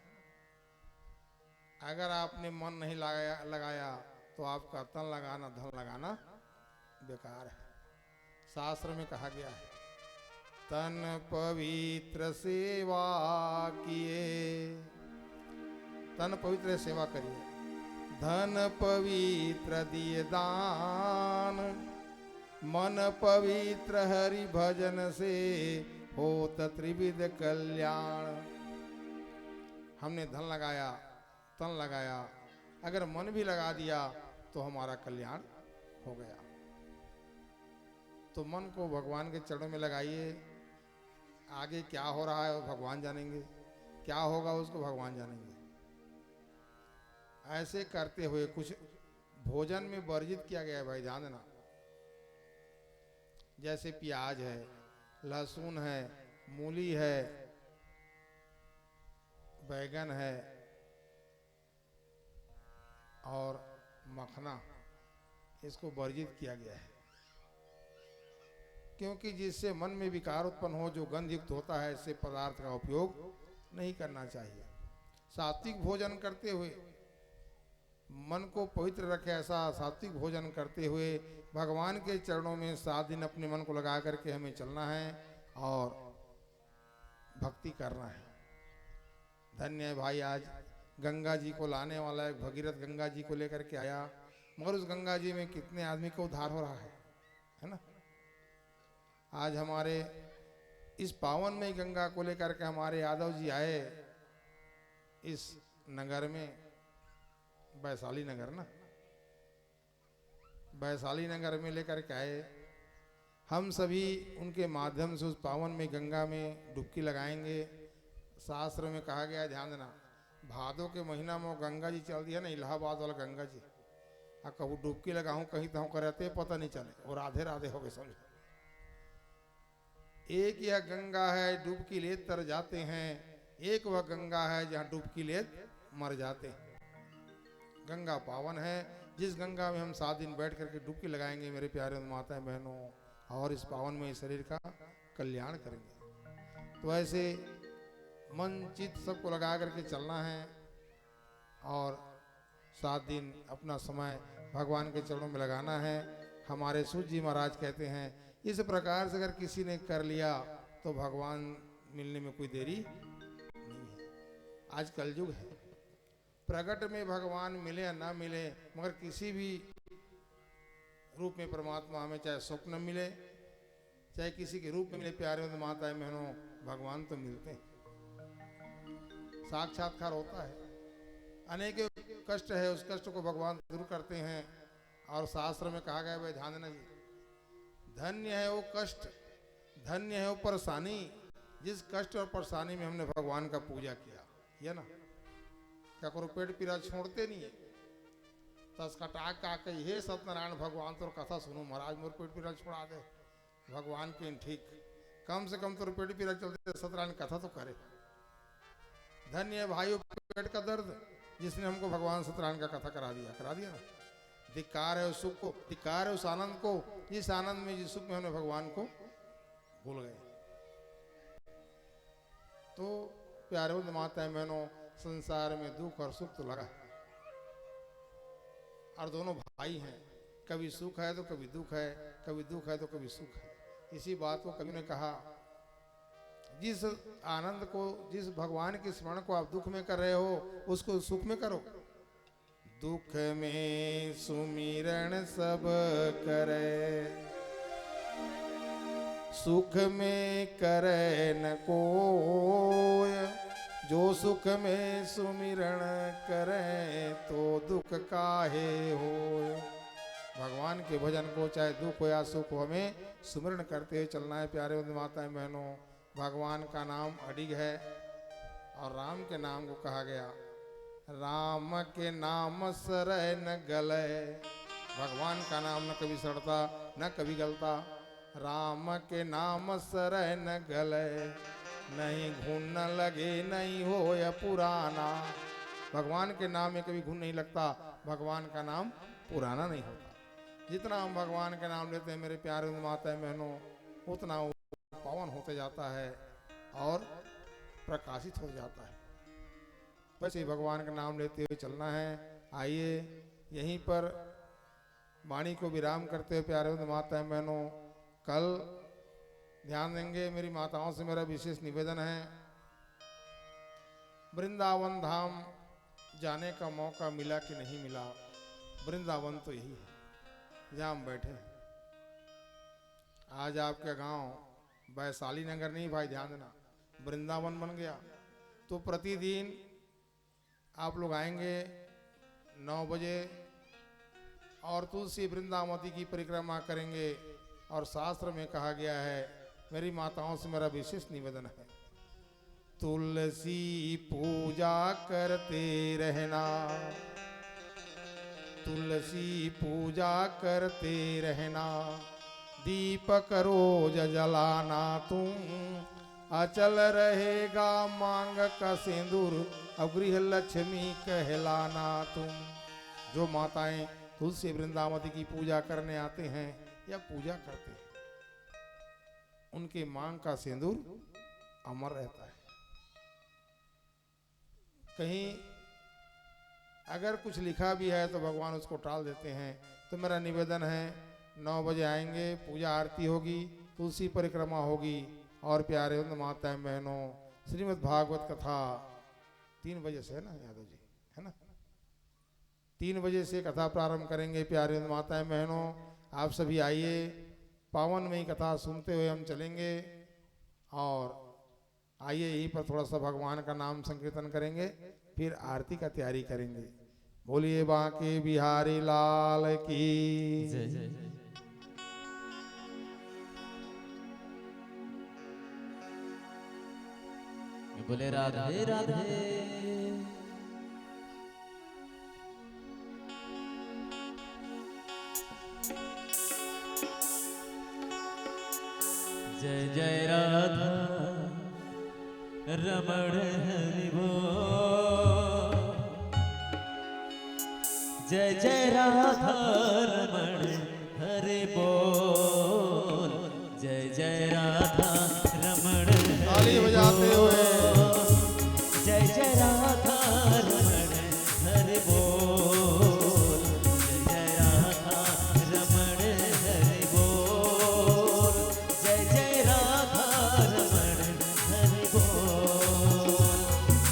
अगर आपने मन नहीं लगाया तो आपका तन लगाना, धन लगाना बेकार है। शास्त्र में कहा गया है, तन पवित्र सेवा किए, तन पवित्र सेवा करिए। धन पवित्र दिए दान, मन पवित्र हरि भजन से होत त्रिविध कल्याण। हमने धन लगाया, तन लगाया, अगर मन भी लगा दिया तो हमारा कल्याण हो गया। तो मन को भगवान के चरणों में लगाइए। आगे क्या हो रहा है वो भगवान जानेंगे, क्या होगा उसको भगवान जानेंगे। ऐसे करते हुए कुछ भोजन में वर्जित किया गया है भाई, ध्यान देना। जैसे प्याज है, लहसुन है, मूली है, बैगन है और मखना, इसको वर्जित किया गया है। क्योंकि जिससे मन में विकार उत्पन्न हो, जो गंध युक्त होता है, ऐसे पदार्थ का उपयोग नहीं करना चाहिए। सात्विक भोजन करते हुए मन को पवित्र रखे, ऐसा सात्विक भोजन करते हुए भगवान के चरणों में 7 दिन अपने मन को लगा करके हमें चलना है और भक्ति करना है। धन्य है भाई, आज गंगा जी को लाने वाला एक भगीरथ गंगा जी को लेकर के आया, मगर उस गंगा जी में कितने आदमी को उद्धार हो रहा है ना। आज हमारे इस पावन में गंगा को लेकर के हमारे यादव जी आए इस नगर में, वैशाली नगर ना, वैशाली नगर में लेकर के आए। हम सभी उनके माध्यम से उस पावन में गंगा में डुबकी लगाएंगे। शास्त्र में कहा गया, ध्यान देना, भादों के महीना में वो गंगा जी चल दिया ना, इलाहाबाद वाला गंगा जी, कहूँ डुबकी लगाऊं कहीं तो करते पता नहीं चले, और राधे राधे हो गए समझो। एक यह गंगा है डुबकी ले तर जाते हैं, एक वह गंगा है जहाँ डुबकी ले मर जाते हैं। गंगा पावन है, जिस गंगा में हम 7 दिन बैठ करके डुबकी लगाएंगे मेरे प्यारे माताएं बहनों, और इस पावन में शरीर का कल्याण करेंगे। तो ऐसे मन चित्त सबको लगा करके चलना है और 7 दिन अपना समय भगवान के चरणों में लगाना है। हमारे सूत जी महाराज कहते हैं, इस प्रकार से अगर किसी ने कर लिया तो भगवान मिलने में कोई देरी नहीं है। आज कलयुग है, प्रगट में भगवान मिले या ना मिले, मगर किसी भी रूप में परमात्मा हमें चाहे स्वप्न मिले चाहे किसी के रूप में मिले, प्यारे माताएं बहनों, भगवान तो मिलते हैं, साक्षात्कार होता है। अनेक कष्ट है, उस कष्ट को भगवान दूर करते हैं। और शास्त्र में कहा गया, भाई ध्यान देना जी, धन्य है वो कष्ट, धन्य है वो परेशानी, जिस कष्ट और परेशानी में हमने भगवान का पूजा किया, ये ना। क्या करो, पेट पीड़ा छोड़ते नहीं है, तस कटा का कही, हे सत्यनारायण भगवान तो कथा सुनो महाराज, मोर पेट पीड़ा छोड़ा दे भगवान के ठीक, कम से कम तो पेट पीड़ा चलते सत्यनारायण कथा तो करे। धन्य है भाइयों पेट का दर्द, जिसने हमको भगवान सत्यनारायण का कथा करा दिया ना। धिक्कार है उस सुख को, धिक्कार है उस आनंद को, जिस आनंद में, जिस सुख में हमने भगवान को भूल गए। तो प्यारे माताएं बहनों, संसार में दुख और सुख तो लगा, और दोनों भाई हैं, कभी सुख है तो कभी दुख है, कभी दुख है तो कभी सुख है। इसी बात को कभी ने कहा, जिस आनंद को, जिस भगवान के स्मरण को आप दुख में कर रहे हो, उसको सुख में करो। दुख में सुमिरन सब करे, सुख में करे न कोय, जो सुख में सुमिरन करे तो दुख काहे होय। भगवान के भजन को चाहे दुख हो या सुख हो, हमें सुमिरन करते हुए चलना है। प्यारे माताएं बहनों, भगवान का नाम अडिग है और राम के नाम को कहा गया, राम के नाम सरय न गले। भगवान का नाम न कभी सड़ता न कभी गलता। राम के नाम सरय न गले, नहीं घुन न लगे नहीं हो या पुराना। भगवान के नाम में कभी घुन नहीं लगता, भगवान का नाम पुराना नहीं होता। जितना हम भगवान के नाम लेते हैं मेरे प्यारे माताएं बहनों, उतना वो पावन होते जाता है और प्रकाशित हो जाता है। वैसे ही भगवान का नाम लेते हुए चलना है। आइए यहीं पर वाणी को विराम करते हुए प्यारे माताएं बहनों, कल ध्यान देंगे। मेरी माताओं से मेरा विशेष निवेदन है, वृंदावन धाम जाने का मौका मिला कि नहीं मिला, वृंदावन तो यही है जहाँ हम बैठे हैं। आज आपके गांव वैशाली नगर नहीं भाई, ध्यान देना, वृंदावन बन गया। तो प्रतिदिन आप लोग आएंगे 9 बजे और तुलसी वृंदावती की परिक्रमा करेंगे। और शास्त्र में कहा गया है, मेरी माताओं से मेरा विशेष निवेदन है, तुलसी पूजा करते रहना, तुलसी पूजा करते रहना, दीपक रोज जलाना तुम, अचल रहेगा मांग का सिंदूर, अब गृह लक्ष्मी कहलाना तुम। जो माताएं तुलसी वृंदावती की पूजा करने आते हैं या पूजा करते हैं, उनके मांग का सिंदूर अमर रहता है। कहीं अगर कुछ लिखा भी है तो भगवान उसको टाल देते हैं। तो मेरा निवेदन है, 9 बजे आएंगे, पूजा आरती होगी, तुलसी परिक्रमा होगी। और प्यारे माताएं बहनों, श्रीमद् भागवत कथा 3 बजे से है ना यादव जी, है ना, 3 बजे से कथा प्रारंभ करेंगे। प्यारे माताएं बहनों, आप सभी आइए, पावन में ही कथा सुनते हुए हम चलेंगे। और आइए यहीं पर थोड़ा सा भगवान का नाम संकीर्तन करेंगे, फिर आरती का तैयारी करेंगे। बोलिए बांके बिहारी लाल की जय जय। बोले राधे राधे। जय जय राधा रमण हरि बोल, जय जय राधा रमण हरि बोल, जय जय राधा रमण ताली बजाते हुए जय जय राधा रमण हरि बोल, जय जय राधा रमण हरि बोल, जय जय राधा रमण हरि बोल,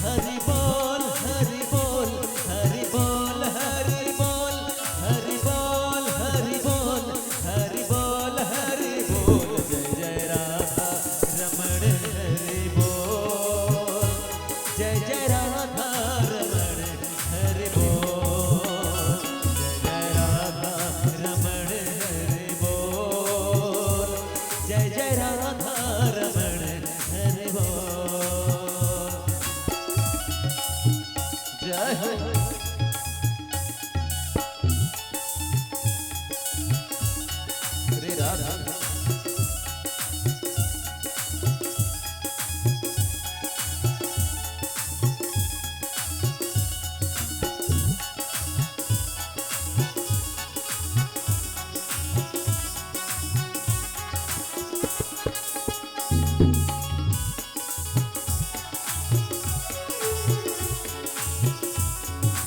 हरि बोल हरि बोल हरि बोल हरि बोल हरि बोल हरि बोल हरि बोल हरि बोल, जय जय राधा रमण हरि बोल, जय जय राधा रमण हरि बोल, जय जय राधा रमण हरि बोल, जय जय राधा रमण हरि बोल। जय हो श्री राधा।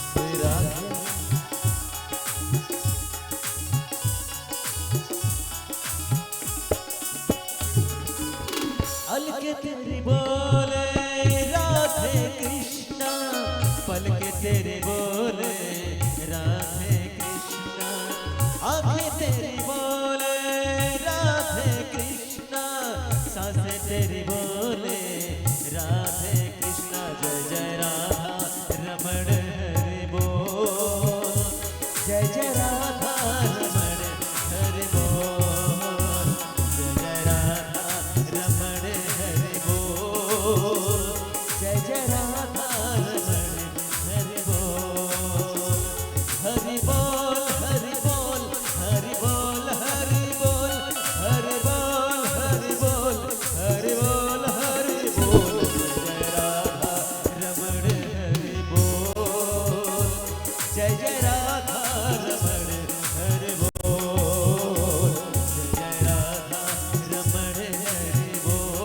श्री राधा। अलके तेरे बोले राधे कृष्णा, पलके तेरे बोले राधे कृष्णा, आंखें तेरी बोले राधे कृष्णा, सांसें तेरी बोले राधे कृष्णा, जय जय राधा रमण हरि बोल, जय जय राधा रमण हरि बोल, जय जय राधा रमण हरि बोल, जय जय राधा रमण हरि बोल, हरि बोल हरि बोल हरि बोल हरि बोल हरि बोल हरि बोल हरि बोल हरि बोल, जय राधा रमण हरि बोल, जय जय राधा रमण हरि बोल, जय जय राधा रमण हरि बोल,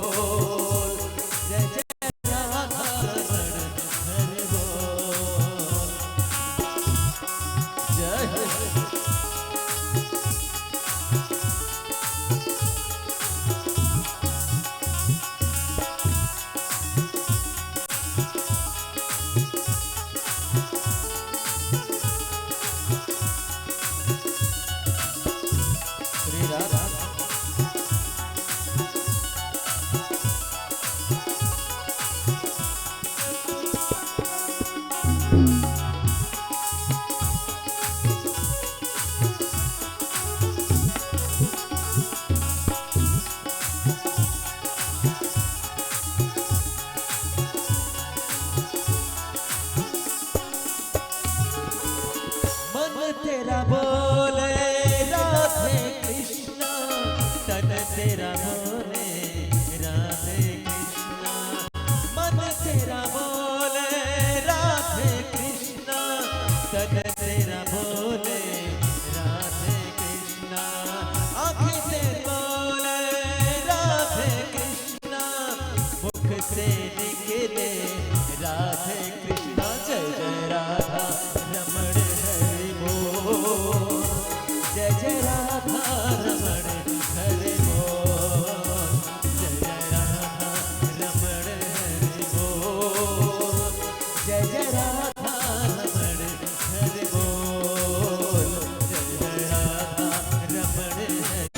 तेरा बोले राधे कृष्णा, मन तेरा बोले राधे कृष्णा, तन तेरा बोले राधे कृष्णा, आँखें से बोले राधे कृष्णा, मुख से निकले राधे कृष्णा। जय जय राधा रमण हरि बोल, जय जय राधा रमण हरि बोल, जय जय राधा रमण हरि बोल, जय जय राधा रमण हरि बोल, जय जय राधा रमण हरि।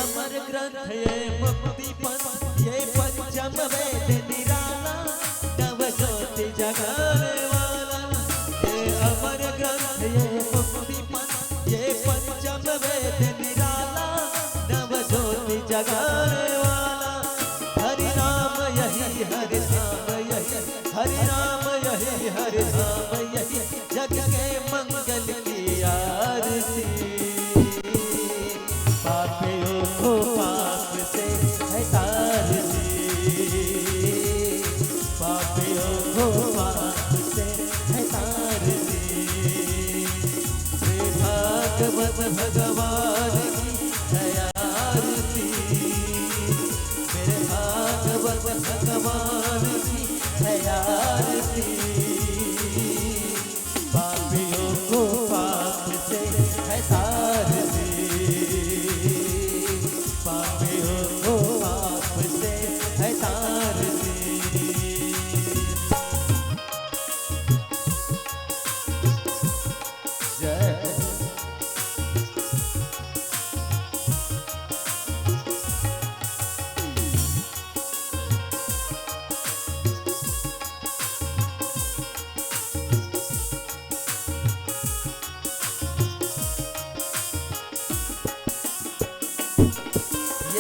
अमर ग्रंथ ये मुक्ति पंथ ये पंचम वेद निराला, नव ज्योति जगाने वाला। ये अमर ग्रंथ ये मुक्ति पंथ ये पंचम वेद निराला, नव ज्योति जगाने वाला। हरि नाम यही हरि धाम यही, हरि नाम यही हरि धाम यही, जग के मंगल की आरती। पापियों को पाप से है तारती, पापियों को पाप से है तारती। श्री भागवत भगवान की है आरती, मेरे भागवत भगवान की है आरती। पापियों को पाप से है तारती, पापियों को पाप से है तारती।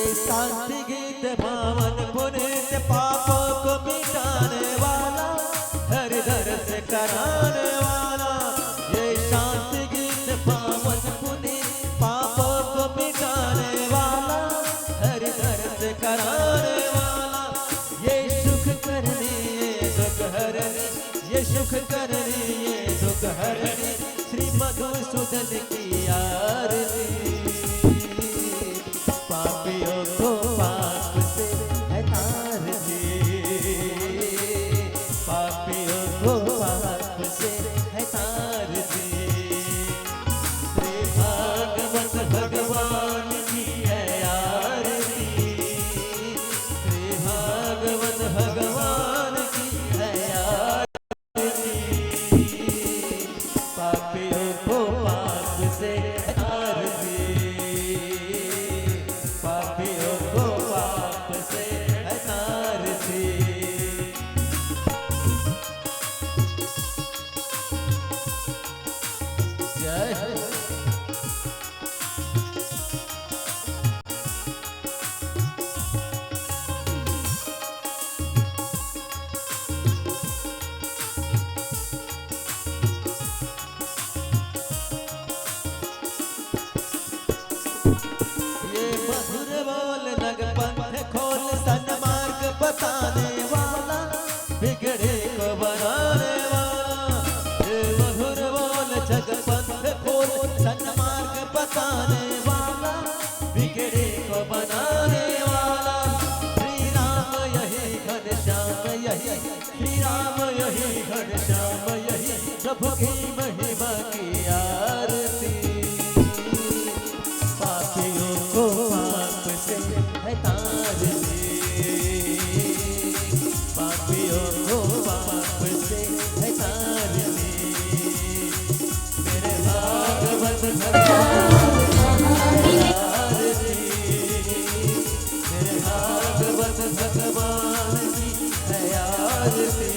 ये शांति गीत पावन पुनीत पापों को मिटाने वाला, हर दर से कराने वाला। ये शांति गीत पावन पुनीत पापों को मिटाने वाला, हर दर से कराने वाला। ये सुख करनी ये दुख हरनी, ये सुख करनी ये दुख हरनी, श्री मधुसूदन की आरती। पापियों को पाप से है तारती, पापियों को पाप से है तारती। श्री भागवत भगवान की है आरती, श्री भागवत भगवान की है आरती। पापियों को पाप से है तारती, पापियों को पाप से है तारती। जय हो। ये मधुर बोल नग पंथ खोल सन्मार्ग बताने वाला, बिगड़े को बनाने वाला। ये मधुर बोल जग पंथ खोल सन्मार्ग बताने वाला, बिगड़े को बनाने वाला। श्री राम यही घनश्याम यही, श्री राम यही घनश्याम यही, प्रभु की महिमा की आरती। पापियों को पाप से है तारती, पापियों को पाप से है तारती। मेरे भागवत भगवान की आरती, मेरे भागवत भगवान की है आरती।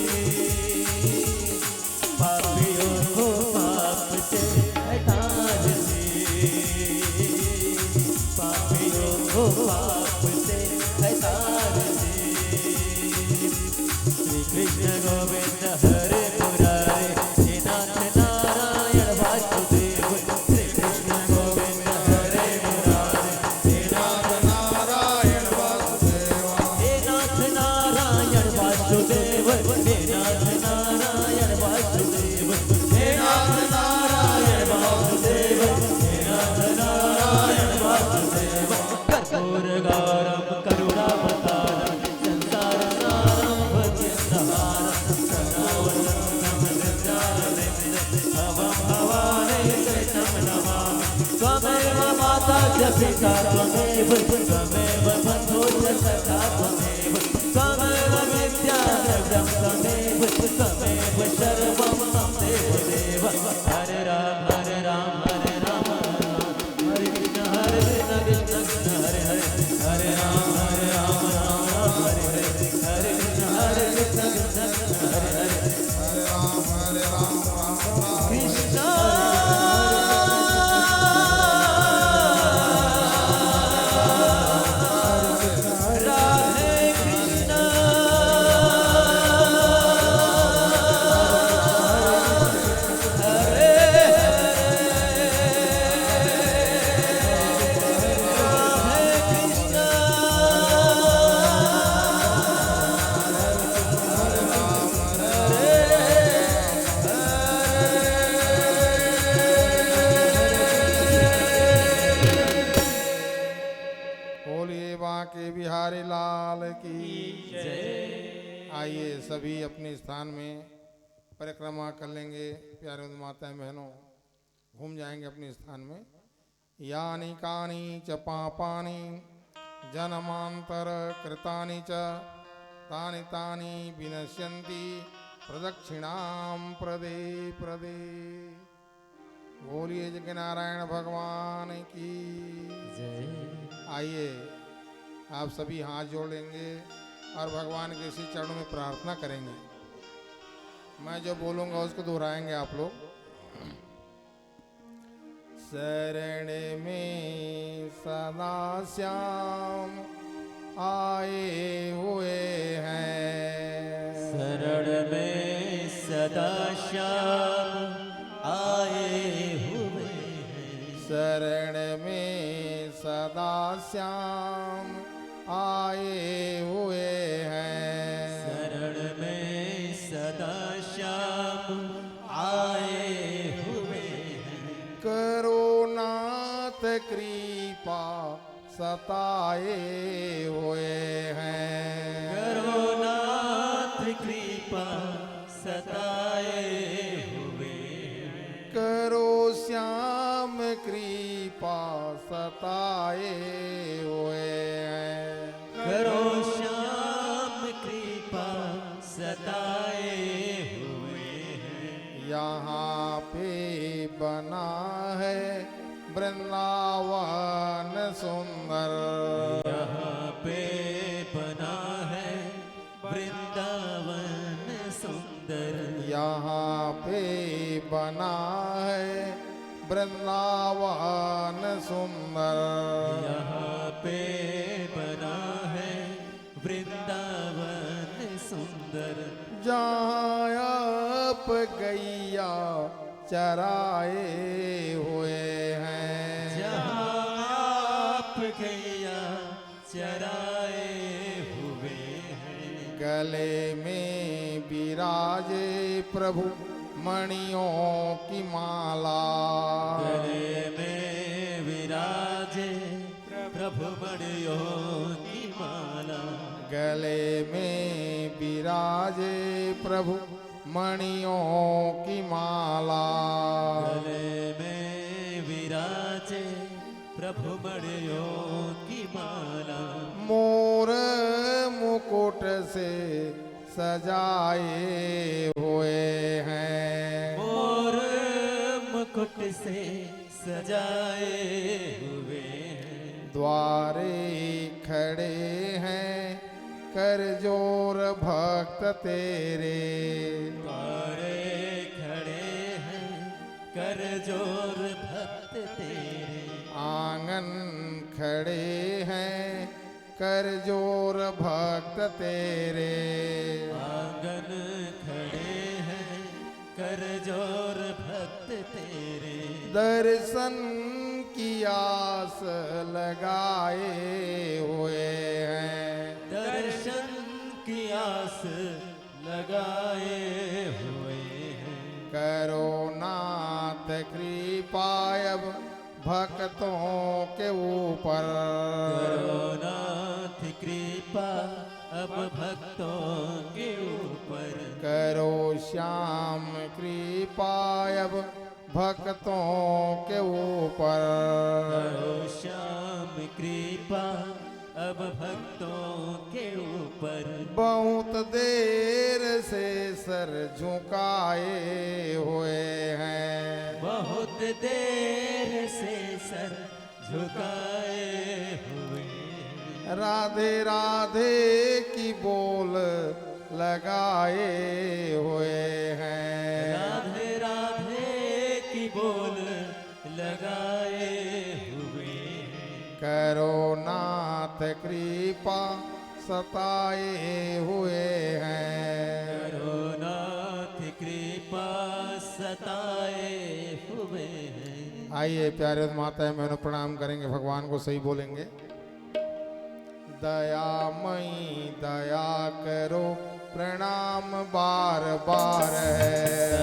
पापियों को पाप से है तारती, पापियों को पाप से है तारती। श्री कृष्ण गोविंद हरे मुरारे, हे नाथ नारायण वासुदेव। श्री कृष्ण गोविंद हरे मुरारे, हे नाथ नारायण वासुदेव। हे नाथ नारायण वासुदेव, हे नाथ नारायण वासुदेव, हे नाथ नारायण वासुदेव, हे नाथ नारायण वासुदेव। कर्पूर गौरम करुणावतारम, संसार सारम भजनहारम, करुणावतारम हृदयारविंदे, भवं भवानी कृष्णं नमामि। त्वमेव माता च पिता त्वमेव, त्वमेव बन्धु च सखा त्वमेव, त्वमेव विद्या द्रविणं त्वमेव, त्वमेव सर्वं मम देवदेव। हरे राम हरे राम हरे राम हरे कृष्ण हरे कृष्ण कृष्ण हरे हरे, हरे राम राम राम हरे हरे, हरे कृष्ण कृष्ण कृष्ण हरे हरे, हरे राम राम कृष्ण राधे कृष्ण हरे हरे, राधे कृष्ण बोलिए बांके बिहारी लाल की जय। आइए सभी अपने स्थान में परिक्रमा कर लेंगे। प्यारे माताएं बहनों, घूम जाएंगे अपने स्थान में। यानी कानी च पापानि जन्मांतर कृतानि च तानि तानि विनश्यन्ति प्रदक्षिणाम प्रदे प्रदे। बोलिए जगन्नाथ नारायण भगवान की जय। आइए आप सभी हाथ जोड़ेंगे और भगवान के श्री चरणों में प्रार्थना करेंगे। मैं जो बोलूँगा उसको दोहराएंगे आप लोग। शरण में सदा श्याम आए हुए हैं। शरण में सदा श्याम आए हुए हैं। शरण में सदा श्याम आए हुए हैं। शरण में सदा श्याम आए हुए हैं। करुणात कृपा सताए हुए हैं। करुणात कृपा सताए हुए हैं। करो श्याम कृपा सताए हुए हैं। करो श्याम कृपा सताए हुए हैं। यहाँ पे बना है वृंदावन सुंदर। यहाँ पे बना है वृंदावन सुंदर। यहाँ पे बना है वृंदावन सुंदर। यहाँ पे बना है वृंदावन सुंदर। जहाँ आप गैया चराए हुए हैं। जहाँ आप गैया चराए हुए हैं। गले में विराजे प्रभु मणियों की माला। गले में विराजे प्रभु मणियों की माला। गले में विराजे प्रभु मणियों की माला। गले में विराजे प्रभु मणियों की माला। मोर मुकुट से सजाए हुए हैं। मोर मुकुट से सजाए हुए हैं। द्वारे खड़े हैं कर जोर भक्त तेरे। द्वारे खड़े हैं कर जोर भक्त तेरे। आंगन खड़े हैं कर जोर भक्त तेरे। आंगन खड़े हैं कर जोर भक्त तेरे। दर्शन की आस लगाए हुए हैं। दर्शन की आस लगाए हुए हैं। करो नाथ कृपा अब भक्तों के ऊपर। करो नाथ कृपा अब भक्तों के ऊपर। करो श्याम कृपा अब भक्तों के ऊपर। करो श्याम कृपा अब भक्तों के ऊपर। बहुत देर से सर झुकाए हुए हैं। बहुत देर से सर झुकाए हुए हैं। राधे राधे की बोल लगाए हुए हैं। राधे राधे की बोल लगाए हुए हैं। करो नाथ कृपा सताए हुए हैं। करो नाथ कृपा सताए हुए हैं। आइए प्यारे माता मैंने प्रणाम करेंगे, भगवान को सही बोलेंगे। दयामयी दया करो प्रणाम बार बार है।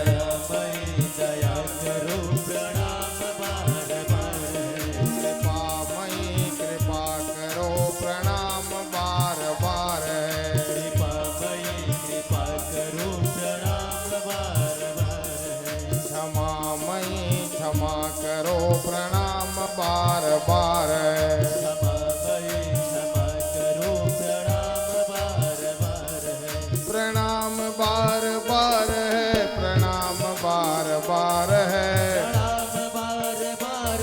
दयामयी दया करो प्रणाम बार बार है। कृपामयी कृपा करो प्रणाम बार बार है। कृपामयी कृपा करो प्रणाम बार बार है। क्षमामयी क्षमा करो प्रणाम बार बार है। क्षमामयी क्षमा करो प्रणाम बार बार है। प्रणाम बार बार है। प्रणाम बार बार है। प्रणाम बार बार है।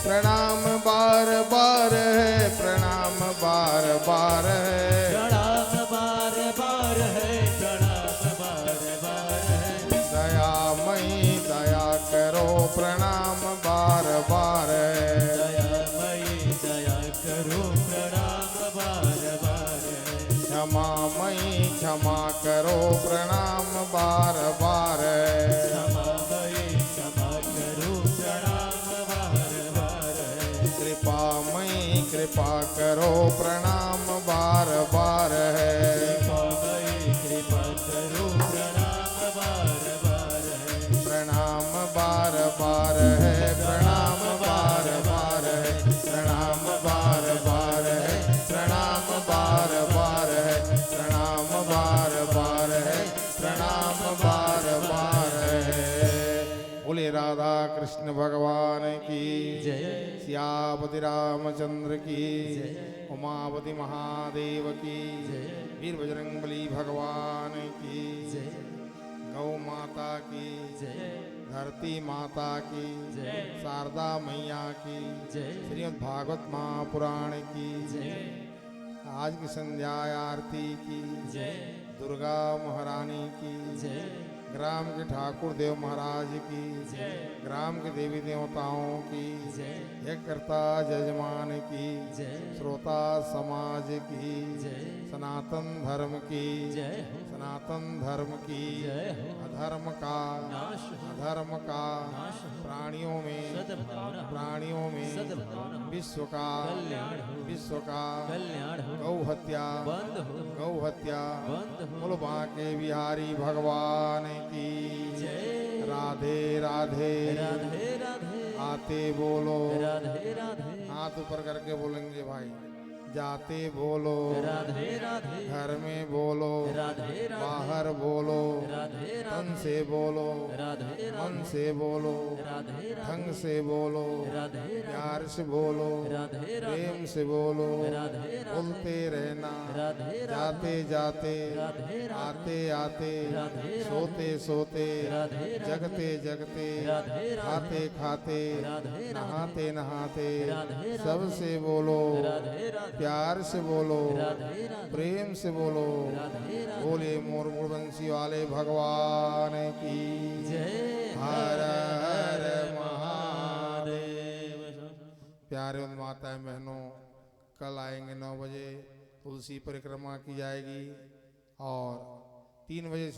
प्रणाम बार बार है। प्रणाम बार बार है। प्रणाम बार बार है। प्रणाम बार बार है। दयामयी दया प्रणाम बार बार। दयामयी दया करो प्रणाम बार बार। क्षमामयी क्षमा करो प्रणाम बार बार। क्षमामयी क्षमा करो प्रणाम बार बार। कृपामयी कृपा करो प्रणाम बार बार। कृपामयी कृपा करो प्रणाम बार बार। प्रणाम बार बार है, प्रणाम बार बार है, प्रणाम बार बार है, प्रणाम बार बार है, प्रणाम बार बार है, प्रणाम बार बार है। बोले राधा कृष्ण भगवान की जय। सियापति रामचंद्र की, उमापति महादेव की, वीर बजरंगबली भगवान की, गौ माता की, धरती माता की, शारदा मैया की, श्रीमद् भागवत महापुराण की, आज की संध्या आरती की, दुर्गा महारानी की, ग्राम के ठाकुर देव महाराज की, ग्राम के देवी देवताओं की, यज्ञकर्ता जजमान की, श्रोता समाज की, सनातन धर्म की, सनातन धर्म की, अधर्म का अधर्म का प्राणियों में विश्व का गौ हत्या गौ हत्या बोलो बांके बिहारी भगवान की राधे राधे राधे राधे आते बोलो राधे राधे हाथ ऊपर करके बोलेंगे भाई जाते बोलो राधे राधे घर में बोलो राधे राधे बाहर बोलो राधे तन राधे से बोलो राधे मन से बोलो राधे ढंग से बोलो राधे प्यार से बोलो राधे प्रेम से बोलो राधे बोलते रहना राधे जाते जाते राधे आते आते राधे सोते सोते राधे जगते जगते राधे खाते खाते राधे नहाते नहाते राधे सबसे बोलो राधे राधे प्यार से बोलो राधे राधे प्रेम से बोलो राधे राधे बोले मोर बंसी वाले भगवान की जय हर हर महादेव। प्यारे माताएं बहनों कल आएंगे 9 बजे तुलसी परिक्रमा की जाएगी और 3 बजे से